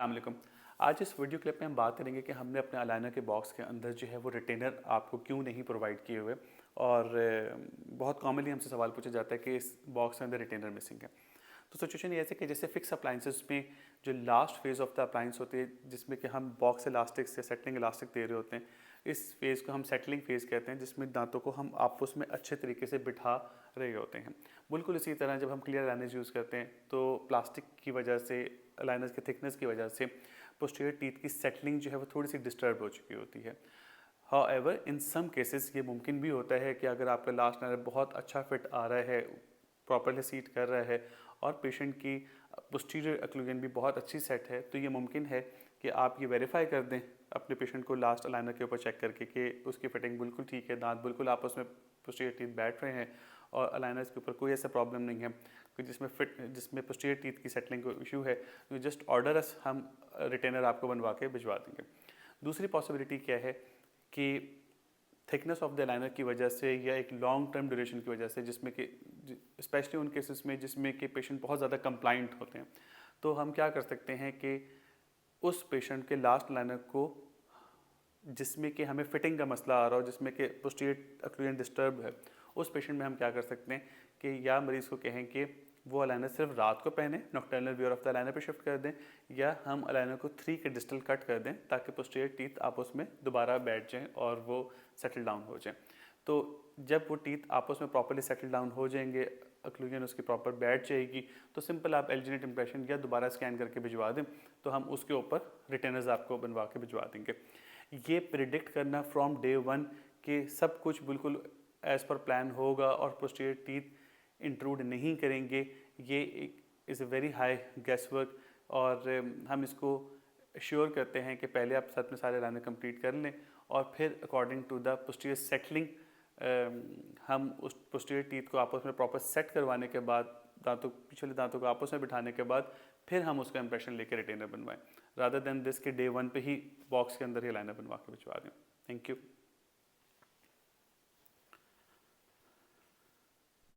अस्सलामुअलैकुम। आज इस वीडियो क्लिप में हम बात करेंगे कि हमने अपने अलाइनर के बॉक्स के अंदर जो है वो रिटेनर आपको क्यों नहीं प्रोवाइड किए हुए। और बहुत कॉमनली हमसे सवाल पूछा जाता है कि इस बॉक्स के अंदर रिटेनर मिसिंग है। तो सिचुएशन ये ऐसे कि जैसे फिक्स अप्लाइंसेस में जो last phase of the appliance होती है, जिसमें कि हम बॉक्स इलास्टिक से सेटलिंग इलास्टिक दे रहे होते हैं, इस फेज़ को हम सेटलिंग फेज़ कहते हैं, जिसमें दांतों को हम आपस में अच्छे तरीके से बिठा रहे होते हैं। बिल्कुल इसी तरह जब हम क्लियर अलाइनर्स यूज़ करते हैं तो प्लास्टिक की वजह से, अलाइनर्स के थिकनेस की वजह से पोस्टीरियर टीथ की सेटलिंग जो है वो थोड़ी सी डिस्टर्ब हो चुकी होती है। हाउएवर इन सम केसेस ये मुमकिन भी होता है कि अगर आपका लास्ट अलाइनर बहुत अच्छा फिट आ रहा है, प्रॉपरली सीट कर रहा है और पेशेंट की पोस्टीरियर ओक्लूजन भी बहुत अच्छी सेट है, तो ये मुमकिन है कि आप ये वेरीफाई कर दें अपने पेशेंट को लास्ट अलाइनर के ऊपर चेक करके कि उसकी फिटिंग बिल्कुल ठीक है, दांत बिल्कुल आपस में पोस्टीरियर टीथ बैठ रहे हैं और अलाइनर्स के ऊपर कोई ऐसा प्रॉब्लम नहीं है कि जिसमें पोस्टीरियर टीथ की सेटलिंग को इशू है। तो जस्ट ऑर्डर अस, हम रिटेनर आपको बनवा के भिजवा देंगे। दूसरी पॉसिबिलिटी क्या है कि थिकनेस ऑफ द लाइनर की वजह से या एक लॉन्ग टर्म ड्यूरेशन की वजह से, जिसमें कि स्पेशली उन केसेस में जिसमें कि पेशेंट बहुत ज़्यादा कंप्लाइंट होते हैं, तो हम क्या कर सकते हैं कि उस पेशेंट के लास्ट लाइनर को, जिसमें कि हमें फिटिंग का मसला आ रहा हो, जिसमें कि पोस्टीरियर ओक्लूजन डिस्टर्ब है, उस पेशेंट में हम क्या कर सकते हैं कि या मरीज़ को कहें कि वो अलाइनर सिर्फ रात को पहने, nocturnal viewer of the aligner पे शिफ्ट कर दें, या हम अलाइनर को 3 के डिस्टल कट कर दें ताकि पोस्टीरियर टीथ आपस में दोबारा बैठ जाएं और वो सेटल डाउन हो जाएं। तो जब वो टीथ आपस में प्रॉपरली सेटल डाउन हो जाएंगे, ओक्लूजन उसकी प्रॉपर बैठ जाएगी, तो सिंपल आप एल्जिनेट इंप्रेशन या दोबारा स्कैन करके भिजवा दें, तो हम उसके ऊपर रिटेनर्स आपको बनवा के भिजवा देंगे। ये प्रिडिक्ट करना फ्रॉम डे वन कि सब कुछ बिल्कुल एज़ पर प्लान होगा और पोस्टीरियर टीथ इंट्रूड नहीं करेंगे, ये एक is a very high gas work. और हम इसको श्योर करते हैं कि पहले आप साथ में सारे लाइनर कंप्लीट कर लें और फिर according to the posterior settling हम उस पोस्टीरियर टीथ को आपस में प्रॉपर सेट करवाने के बाद, पिछले दांतों को आपस में बिठाने के बाद, फिर हम उसका इंप्रेशन लेकर रिटेनर बनवाएं, रादर देन दिस के डे वन पे ही बॉक्स के अंदर ही लाइनर बनवा के भिजवा दें। Thank you.